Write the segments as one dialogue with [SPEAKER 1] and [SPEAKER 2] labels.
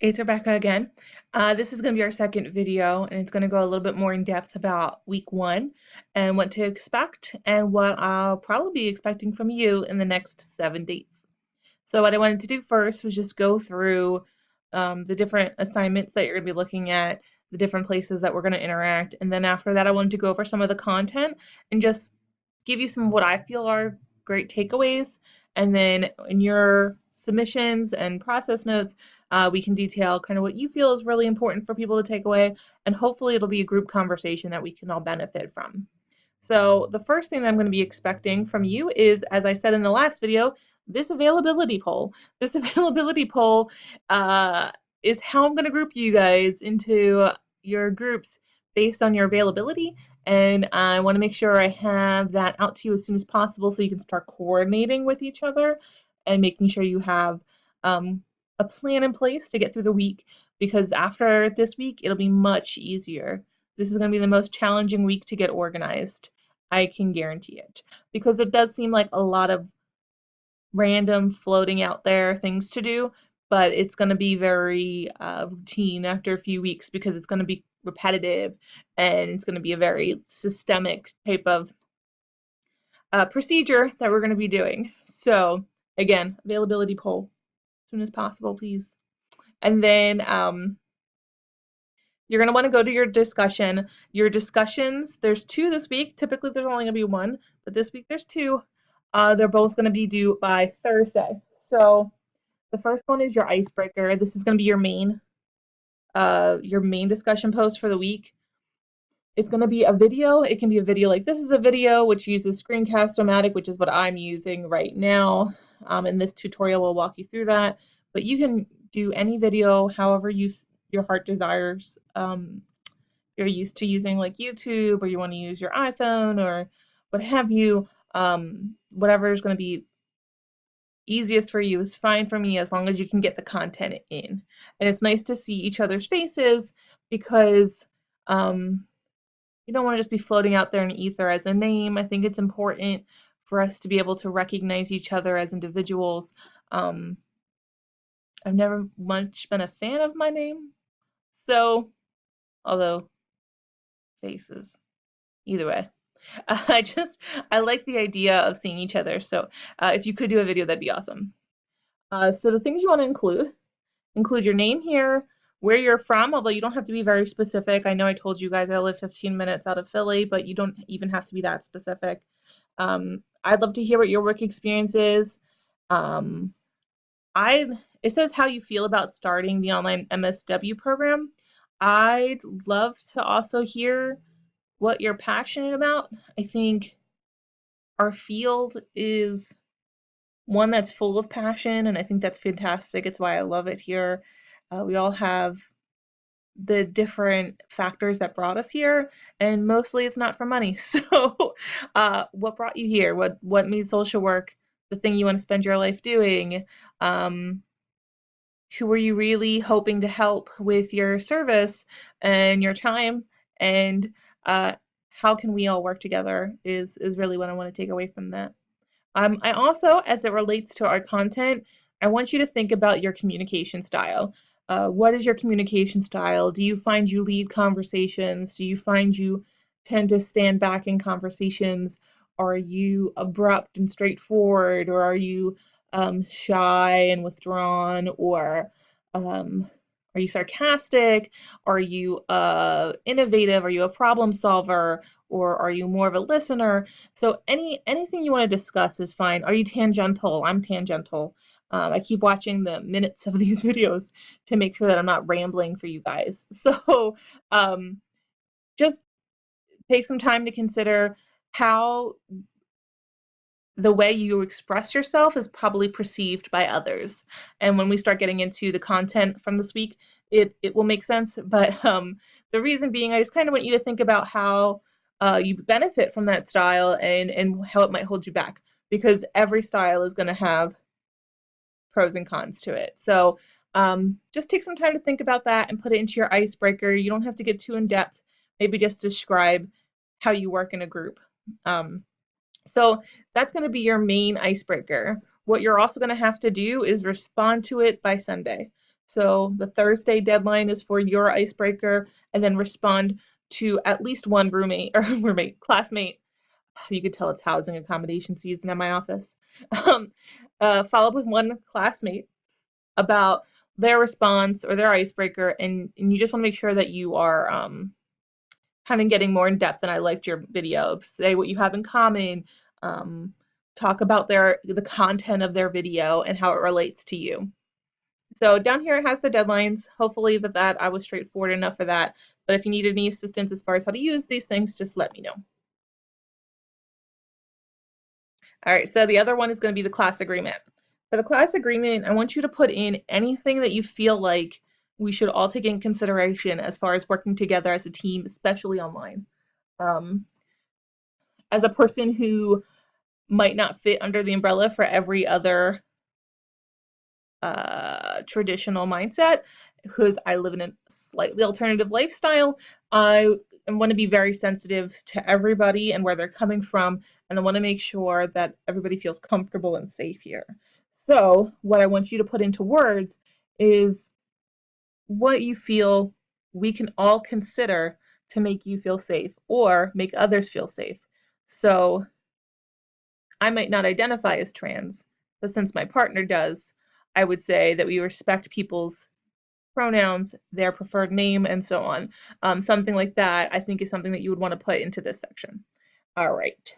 [SPEAKER 1] It's Rebecca again. This is going to be our second video, and it's going to go a little bit more in depth about week 1 and what to expect and what I'll probably be expecting from you in the next 7 days. So what I wanted to do first was just go through the different assignments that you're going to be looking at, the different places that we're going to interact, and then after that I wanted to go over some of the content and just give you some of what I feel are great takeaways, and then in your submissions and process notes, we can detail kind of what you feel is really important for people to take away, and hopefully it'll be a group conversation that we can all benefit from. So the first thing that I'm going to be expecting from you is, as I said in the last video, this availability poll. This availability poll is how I'm going to group you guys into your groups based on your availability, and I want to make sure I have that out to you as soon as possible so you can start coordinating with each other and making sure you have a plan in place to get through the week, because after this week it'll be much easier. This is going to be the most challenging week to get organized. I can guarantee it, because it does seem like a lot of random floating out there things to do, but it's going to be very routine after a few weeks because it's going to be repetitive and it's going to be a very systemic type of procedure that we're going to be doing. So again, availability poll as soon as possible, please. And then you're going to want to go to your discussion. Your discussions, there's 2 this week. Typically there's only going to be 1, but this week there's 2. They're both going to be due by Thursday. So the first one is your icebreaker. This is going to be your main discussion post for the week. It's going to be a video. It can be a video like this is a video, which uses Screencast-O-Matic, which is what I'm using right now. In this tutorial, we'll walk you through that. But you can do any video however your heart desires. You're used to using like YouTube, or you want to use your iPhone, or what have you. Whatever is going to be easiest for you is fine for me, as long as you can get the content in. And it's nice to see each other's faces, because you don't want to just be floating out there in ether as a name. I think it's important for us to be able to recognize each other as individuals. I've never much been a fan of my name, so, although faces, either way. I like the idea of seeing each other, so if you could do a video, that'd be awesome. So the things you want to include your name here, where you're from, although you don't have to be very specific. I know I told you guys I live 15 minutes out of Philly, but you don't even have to be that specific. I'd love to hear what your work experience is. It says how you feel about starting the online MSW program. I'd love to also hear what you're passionate about. I think our field is one that's full of passion, and I think that's fantastic. It's why I love it here. We all have the different factors that brought us here, and mostly it's not for money. So what brought you here? What made social work the thing you want to spend your life doing? Who are you really hoping to help with your service and your time? And how can we all work together is really what I want to take away from that. I also, as it relates to our content, I want you to think about your communication style. What is your communication style? Do you find you lead conversations? Do you find you tend to stand back in conversations? Are you abrupt and straightforward, or are you shy and withdrawn, or are you sarcastic? Are you innovative? Are you a problem solver? Or are you more of a listener? So anything you want to discuss is fine. Are you tangential? I'm tangential. I keep watching the minutes of these videos to make sure that I'm not rambling for you guys. So just take some time to consider how the way you express yourself is probably perceived by others. And when we start getting into the content from this week, it will make sense. But the reason being, I just kind of want you to think about how you benefit from that style, and how it might hold you back, because every style is going to have pros and cons to it. So just take some time to think about that and put it into your icebreaker. You don't have to get too in depth. Maybe just describe how you work in a group. So that's going to be your main icebreaker. What you're also going to have to do is respond to it by Sunday. So the Thursday deadline is for your icebreaker, and then respond to at least one roommate or classmate. You could tell it's housing accommodation season at my office. Um, Follow up with one classmate about their response or their icebreaker, and you just want to make sure that you are kind of getting more in depth. And I liked your video. Say what you have in common. Um, Talk about the content of their video and how it relates to you. So down here it has the deadlines. Hopefully that I was straightforward enough for that. But if you need any assistance as far as how to use these things, just let me know. All right, so the other one is going to be the class agreement. For the class agreement, I want you to put in anything that you feel like we should all take in consideration as far as working together as a team, especially online. Um, as a person who might not fit under the umbrella for every other traditional mindset, because I live in a slightly alternative lifestyle, I want to be very sensitive to everybody and where they're coming from, and I want to make sure that everybody feels comfortable and safe here. So what I want you to put into words is what you feel we can all consider to make you feel safe or make others feel safe. So I might not identify as trans, but since my partner does, I would say that we respect people's pronouns, their preferred name, and so on. Something like that, I think, is something that you would want to put into this section. All right.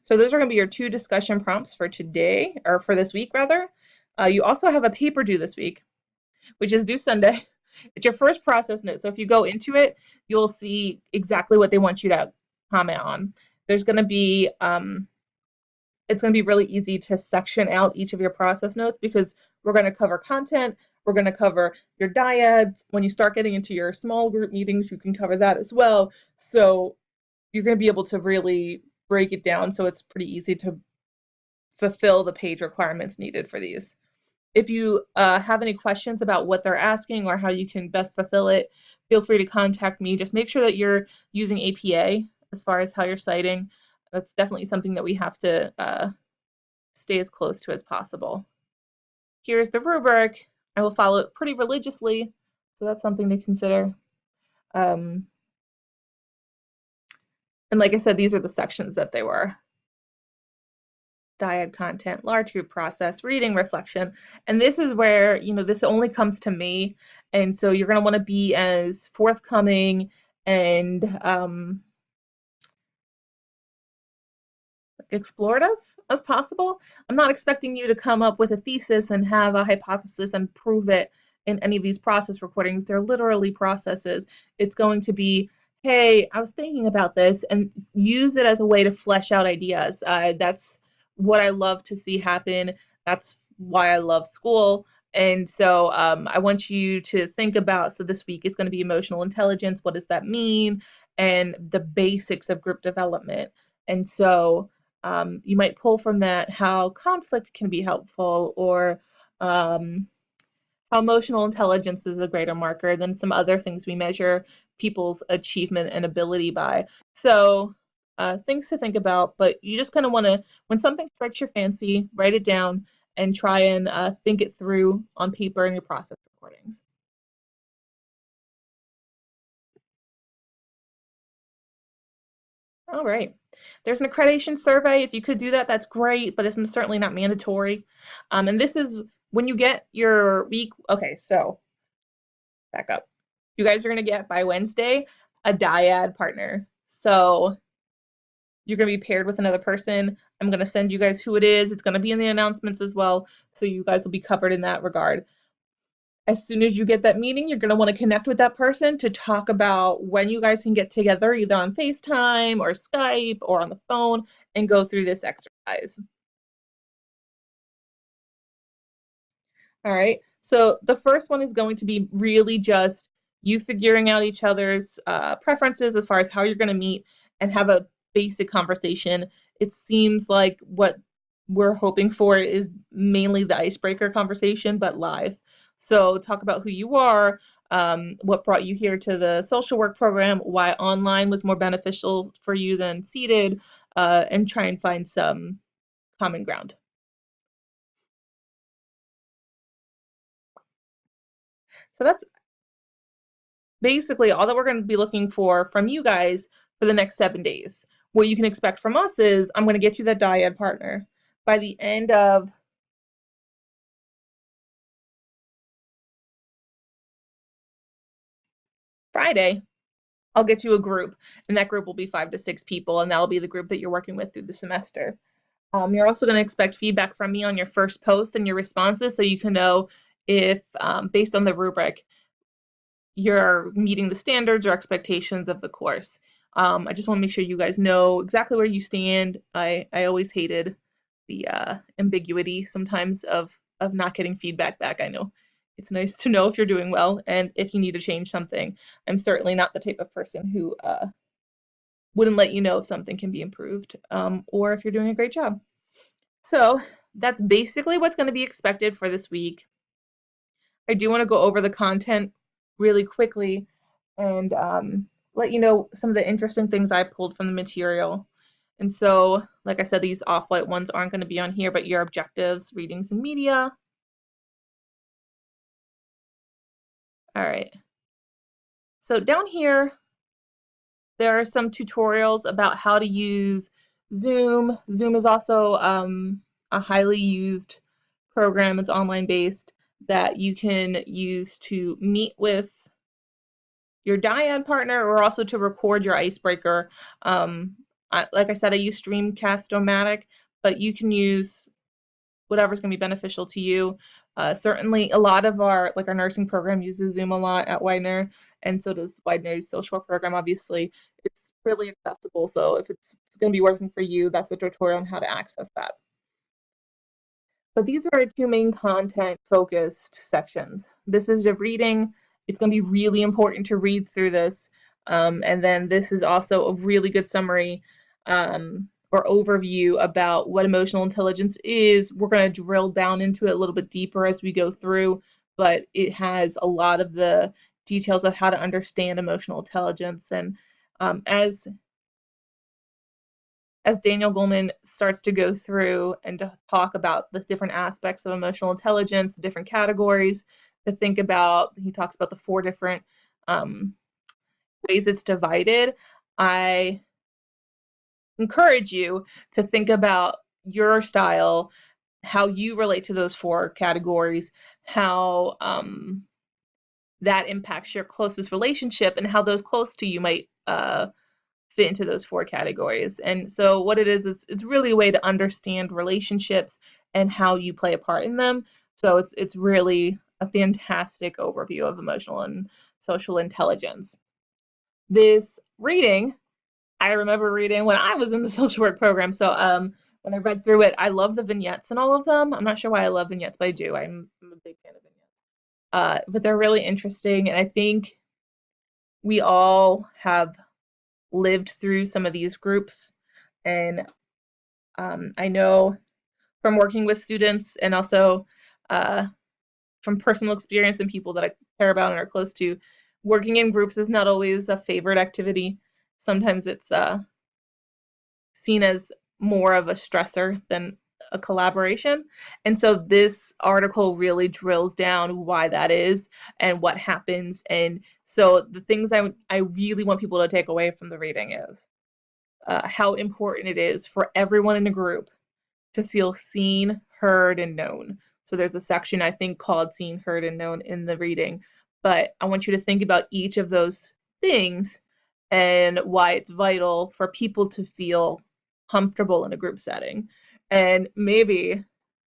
[SPEAKER 1] So those are going to be your 2 discussion prompts for today, or for this week, rather. You also have a paper due this week, which is due Sunday. It's your first process note. So if you go into it, you'll see exactly what they want you to comment on. There's going to be it's going to be really easy to section out each of your process notes because we're going to cover content, we're going to cover your dyads. When you start getting into your small group meetings, you can cover that as well. So you're going to be able to really break it down so it's pretty easy to fulfill the page requirements needed for these. If you have any questions about what they're asking or how you can best fulfill it, feel free to contact me. Just make sure that you're using APA as far as how you're citing. That's definitely something that we have to stay as close to as possible. Here's the rubric. I will follow it pretty religiously, so that's something to consider. And like I said, these are the sections that they were. Dyad content, large group process, reading, reflection. And this is where, this only comes to me. And so you're going to want to be as forthcoming and explorative as possible. I'm not expecting you to come up with a thesis and have a hypothesis and prove it in any of these process recordings. They're literally processes. It's going to be, hey, I was thinking about this, and use it as a way to flesh out ideas. That's what I love to see happen. That's why I love school. And so I want you to think about, so this week is going to be emotional intelligence. What does that mean? And the basics of group development. And so you might pull from that how conflict can be helpful, or how emotional intelligence is a greater marker than some other things we measure people's achievement and ability by. So things to think about, but you just kind of want to, when something strikes your fancy, write it down and try and think it through on paper in your process recordings. All right. There's an accreditation survey. If you could do that, that's great, but it's certainly not mandatory. And this is when you get your week. Okay, so back up. You guys are going to get by Wednesday a dyad partner. So you're going to be paired with another person. I'm going to send you guys who it is. It's going to be in the announcements as well. So you guys will be covered in that regard. As soon as you get that meeting, you're going to want to connect with that person to talk about when you guys can get together, either on FaceTime or Skype or on the phone, and go through this exercise. All right. So the first one is going to be really just you figuring out each other's preferences as far as how you're going to meet and have a basic conversation. It seems like what we're hoping for is mainly the icebreaker conversation, but live. So talk about who you are, what brought you here to the social work program, why online was more beneficial for you than seated, and try and find some common ground. So that's basically all that we're going to be looking for from you guys for the next 7 days. What you can expect from us is I'm going to get you that dyad partner. By the end of Friday, I'll get you a group, and that group will be 5 to 6 people, and that'll be the group that you're working with through the semester. You're also going to expect feedback from me on your first post and your responses, so you can know if, based on the rubric, you're meeting the standards or expectations of the course. I just want to make sure you guys know exactly where you stand. I always hated the ambiguity sometimes of not getting feedback back. I know it's nice to know if you're doing well and if you need to change something. I'm certainly not the type of person who wouldn't let you know if something can be improved, or if you're doing a great job. So that's basically what's going to be expected for this week. I do want to go over the content really quickly and let you know some of the interesting things I pulled from the material. And so, like I said, these off-white ones aren't going to be on here, but your objectives, readings, and media. All right. So down here, there are some tutorials about how to use Zoom. Zoom is also a highly used program. It's online based that you can use to meet with your dyad partner or also to record your icebreaker. Like I said, I use Streamcast-O-Matic, but you can use whatever's going to be beneficial to you. Certainly, a lot of our nursing program uses Zoom a lot at Widener, and so does Widener's social work program. Obviously, it's really accessible. So if it's going to be working for you, that's the tutorial on how to access that. But these are our two main content focused sections. This is the reading. It's going to be really important to read through this. And then this is also a really good summary or overview about what emotional intelligence is. We're going to drill down into it a little bit deeper as we go through, but it has a lot of the details of how to understand emotional intelligence. And as Daniel Goleman starts to go through and to talk about the different aspects of emotional intelligence, the different categories to think about, he talks about the 4 different ways it's divided. I encourage you to think about your style, how you relate to those 4 categories, how that impacts your closest relationship, and how those close to you might fit into those 4 categories. And so what it is it's really a way to understand relationships and how you play a part in them. So it's really a fantastic overview of emotional and social intelligence. This reading, I remember reading when I was in the social work program. So when I read through it, I love the vignettes in all of them. I'm not sure why I love vignettes, but I do. I'm a big fan of vignettes. But they're really interesting, and I think we all have lived through some of these groups, and I know from working with students and also from personal experience and people that I care about and are close to, working in groups is not always a favorite activity. Sometimes it's seen as more of a stressor than a collaboration. And so this article really drills down why that is and what happens. And so the things I really want people to take away from the reading is how important it is for everyone in the group to feel seen, heard, and known. So there's a section I think called Seen, Heard, and Known in the reading. But I want you to think about each of those things and why it's vital for people to feel comfortable in a group setting. And maybe,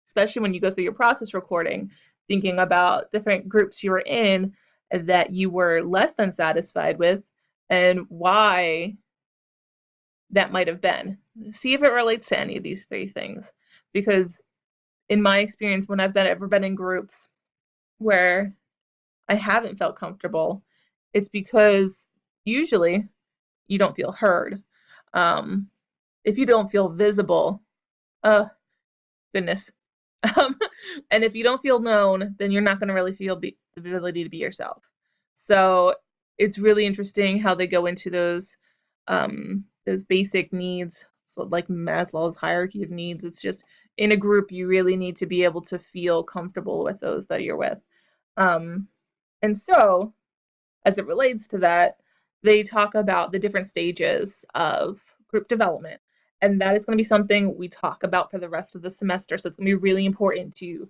[SPEAKER 1] especially when you go through your process recording, thinking about different groups you were in that you were less than satisfied with and why that might have been. See if it relates to any of these 3 things. Because in my experience, when I've ever been in groups where I haven't felt comfortable, it's because usually you don't feel heard. If you don't feel visible, goodness. And if you don't feel known, then you're not going to really feel the ability to be yourself. So it's really interesting how they go into those basic needs, so like Maslow's hierarchy of needs. It's just in a group, you really need to be able to feel comfortable with those that you're with. And so, as it relates to that, they talk about the different stages of group development. And that is going to be something we talk about for the rest of the semester. So it's going to be really important to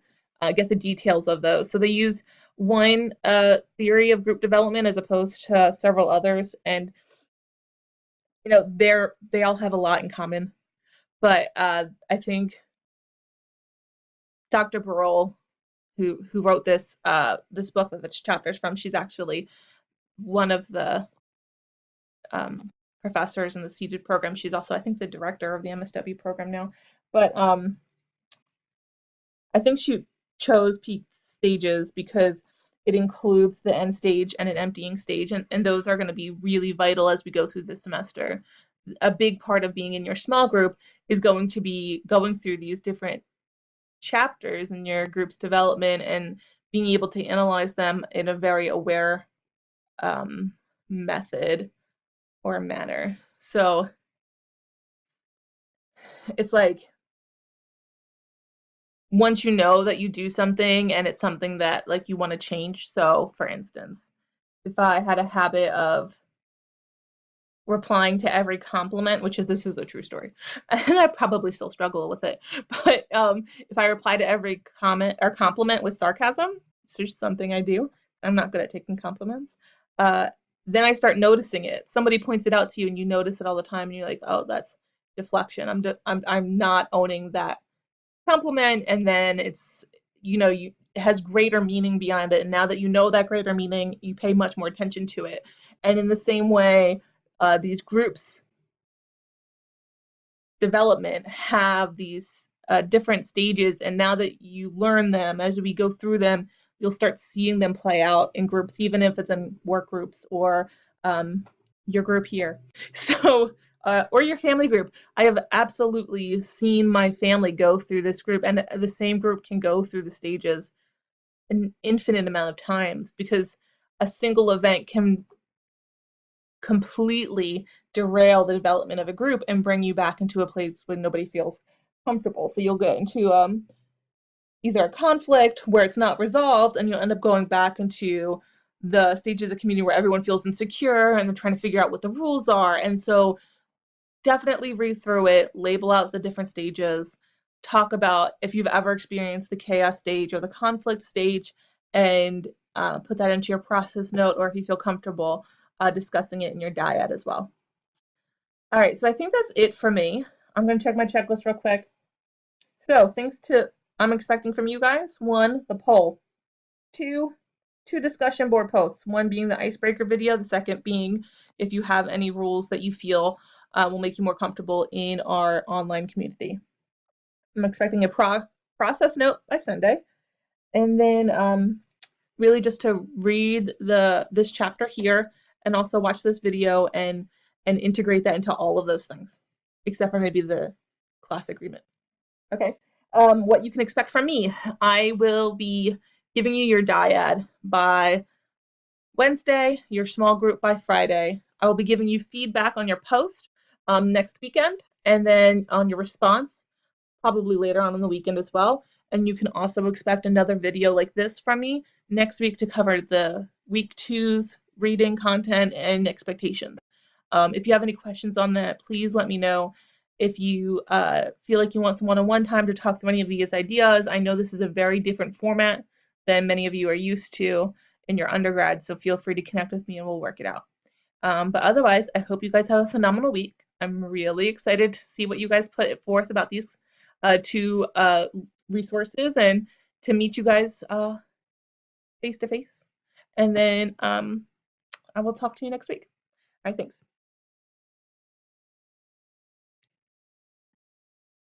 [SPEAKER 1] get the details of those. So they use one theory of group development as opposed to several others. And, you know, they all have a lot in common. But I think Dr. Barol, who wrote this book that this chapter is from, she's actually one of the um, professors in the seated program. She's also, I think, the director of the MSW program now. But I think she chose peak stages because it includes the end stage and an emptying stage, and those are going to be really vital as we go through the semester. A big part of being in your small group is going to be going through these different chapters in your group's development and being able to analyze them in a very aware method or manner. So it's like once you know that you do something and it's something that like you want to change. So for instance, if I had a habit of replying to every compliment, which is this is a true story, and I probably still struggle with it. But if I reply to every comment or compliment with sarcasm, it's just something I do. I'm not good at taking compliments. Uh, then I start noticing it. Somebody points it out to you, and you notice it all the time, and you're like, "Oh, that's deflection. I'm not owning that compliment." And then it's it has greater meaning beyond it. And now that you know that greater meaning, you pay much more attention to it. And in the same way, these groups development have these different stages, and now that you learn them as we go through them, you'll start seeing them play out in groups, even if it's in work groups or um, your group here. So or your family group. I have absolutely seen my family go through this group, and the same group can go through the stages an infinite amount of times because a single event can completely derail the development of a group and bring you back into a place where nobody feels comfortable. So you'll get into either a conflict where it's not resolved, and you'll end up going back into the stages of community where everyone feels insecure and they're trying to figure out what the rules are. And so definitely read through it, label out the different stages, talk about if you've ever experienced the chaos stage or the conflict stage, and put that into your process note, or if you feel comfortable discussing it in your dyad as well. All right, so I think that's it for me. I'm going to check my checklist real quick. So things I'm expecting from you guys: one, the poll; two discussion board posts, one being the icebreaker video, the second being if you have any rules that you feel will make you more comfortable in our online community. I'm expecting a process note by Sunday, and then really just to read this chapter here and also watch this video and integrate that into all of those things, except for maybe the class agreement. Okay. What you can expect from me: I will be giving you your dyad by Wednesday, your small group by Friday. I will be giving you feedback on your post next weekend, and then on your response probably later on in the weekend as well. And you can also expect another video like this from me next week to cover the week 2's reading content and expectations. If you have any questions on that, please let me know. If you feel like you want some one-on-one time to talk through any of these ideas, I know this is a very different format than many of you are used to in your undergrad, so feel free to connect with me and we'll work it out. But otherwise, I hope you guys have a phenomenal week. I'm really excited to see what you guys put forth about these two resources and to meet you guys face to face. And then I will talk to you next week. All right, thanks.